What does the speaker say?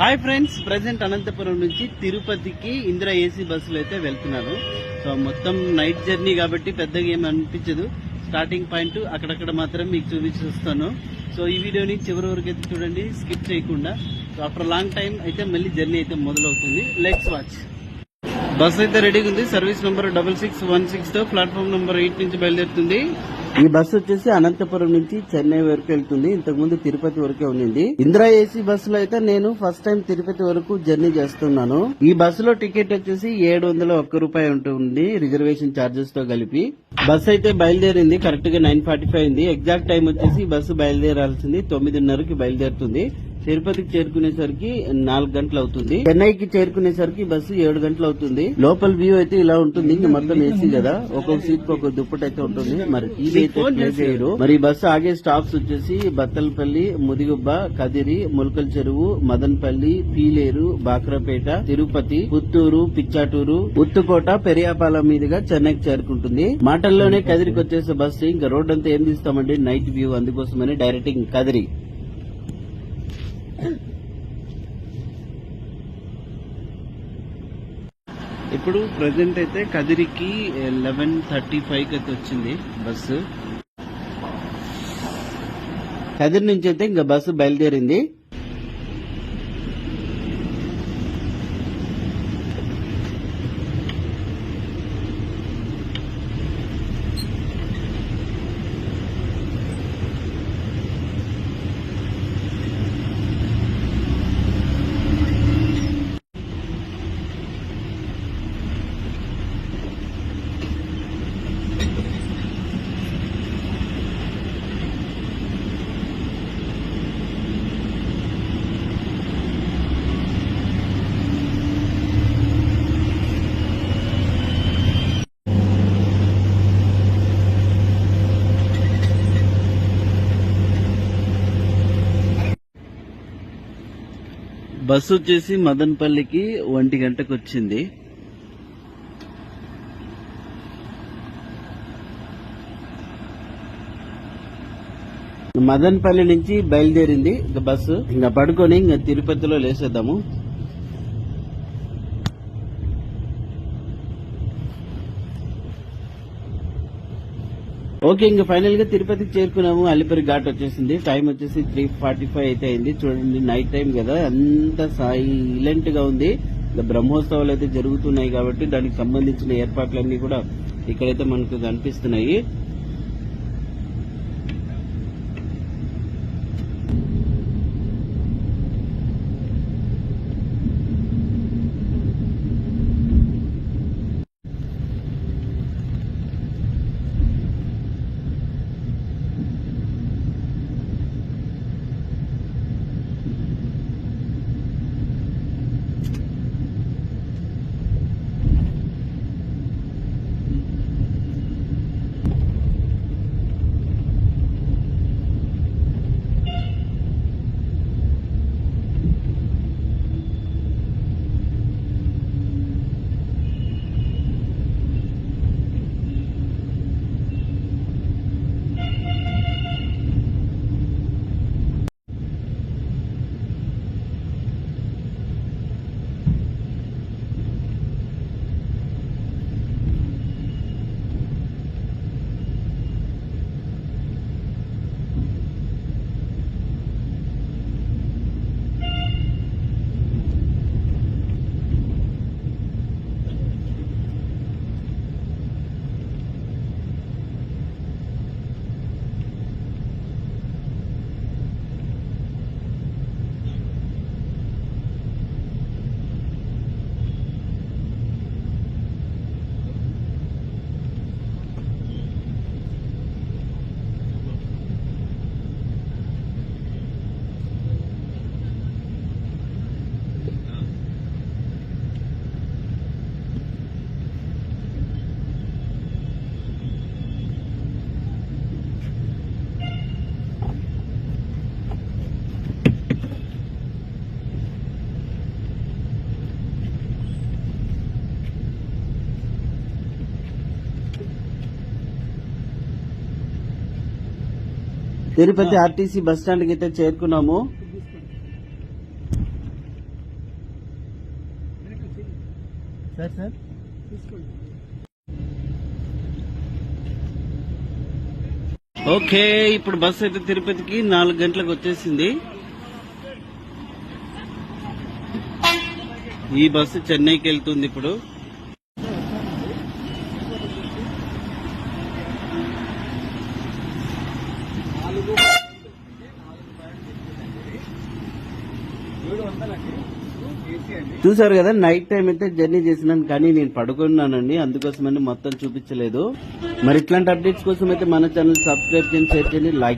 Hi friends, present Anantapuram నుంచి తిరుపతికి Indira AC బస్సులు అయితే వెళ్తున్నాను. సో మొత్తం నైట్ జర్నీ కాబట్టి పెద్దగా ఏమి అనిపించదు. స్టార్టింగ్ పాయింట్ అక్కడక్కడ మాత్రం మీకు చూపిస్తాను. సో ఈ వీడియోని చివరి వరకు అయితే చూడండి, స్కిప్ చేయకుండా. సో ఆఫ్టర్ లాంగ్ టైం అయితే మళ్ళీ జర్నీ అయితే మొదలవుతుంది. Let's watch. బస్ అయితే రెడీగా ఉంది. సర్వీస్ నంబర్ 6616 తో ప్లాట్ఫామ్ నంబర్ 8 నుంచి బయలుదేరుతుంది. ఈ బస్సు వచ్చేసి అనంతపురం నుంచి చెన్నై వరకు వెళ్తుంది. ఇంతకు ముందు తిరుపతి వరకే ఉంది. ఇందిరా ఏసీ బస్సులో అయితే నేను ఫస్ట్ టైం తిరుపతి వరకు జర్నీ చేస్తున్నాను. ఈ బస్సులో టికెట్ వచ్చేసి 701 రూపాయి ఉంటుంది, రిజర్వేషన్ ఛార్జెస్ తో కలిపి. బస్సు అయితే బయలుదేరింది. కరెక్ట్ గా 9:45 అయింది. ఎగ్జాక్ట్ టైం వచ్చేసి బస్సు బయలుదేరాల్సింది 9:30కి బయలుదేరుతుంది. తిరుపతికి చేరుకునేసరికి 4 గంటలు అవుతుంది. చెన్నైకి చేరుకునేసరికి బస్సు 7 గంటలు అవుతుంది. లోపల వ్యూ అయితే ఇలా ఉంటుంది. ఇంకా మొత్తం ఏసీ కదా, ఒక్కొక్క సీట్ కి ఒక్కొక్క దుప్పటి అయితే ఉంటుంది. మరి టీవీ అయితే ప్లే చేయరు. మరి ఈ బస్సు ఆగే స్టాప్స్ వచ్చేసి బత్తలపల్లి, ముదిగుబ్బ, కదిరి, ములకల చెరువు, మదనపల్లి, పీలేరు, బాక్రపేట, తిరుపతి, పుత్తూరు, పిచ్చాటూరు, ఉత్తుకోట, పెరియాపాలెం మీదుగా చెన్నైకి చేరుకుంటుంది. మాటల్లోనే కదిరికి వచ్చేసే బస్సు. ఇంకా రోడ్ అంతా ఏం తీస్తామండి, నైట్ వ్యూ, అందుకోసమని డైరెక్ట్ కదిరి. ఇప్పుడు ప్రజెంట్ అయితే కదిరికి 11:35కి అయితే వచ్చింది బస్సు. కదిరి నుంచి అయితే ఇంకా బస్సు బయలుదేరింది. బస్సు వచ్చేసి మదనపల్లికి 1 గంటకు వచ్చింది. మదనపల్లి నుంచి బయలుదేరింది ఇంకా బస్సు. ఇంకా పడుకొని ఇంకా తిరుపతిలో లేసేద్దాము. ఓకే, ఇంకా ఫైనల్ గా తిరుపతికి చేరుకున్నాము. అలిపిరి ఘాట్ వచ్చేసింది. టైం వచ్చేసి 3:45 అయితే అయింది. చూడండి, నైట్ టైం కదా, అంత సైలెంట్ గా ఉంది. బ్రహ్మోత్సవాలు అయితే జరుగుతున్నాయి కాబట్టి దానికి సంబంధించిన ఏర్పాట్లన్నీ కూడా ఇక్కడైతే మనకు కనిపిస్తున్నాయి. తిరుపతి ఆర్టీసీ బస్ స్టాండ్ కి అయితే చేరుకున్నాము. సార్ సార్ ఓకే, ఇప్పుడు బస్సు అయితే తిరుపతికి 4 గంటలకు వచ్చేసింది. ఈ బస్సు చెన్నైకి వెళ్తుంది ఇప్పుడు. చూసారు కదా, నైట్ టైం అయితే జర్నీ చేసినాను, కానీ నేను పడుకున్నానండి, అందుకోసమని మొత్తం చూపించలేదు. మరి ఇట్లాంటి అప్డేట్స్ కోసం అయితే మన ఛానల్ సబ్స్క్రైబ్ చేయండి, షేర్ చేయండి, లైక్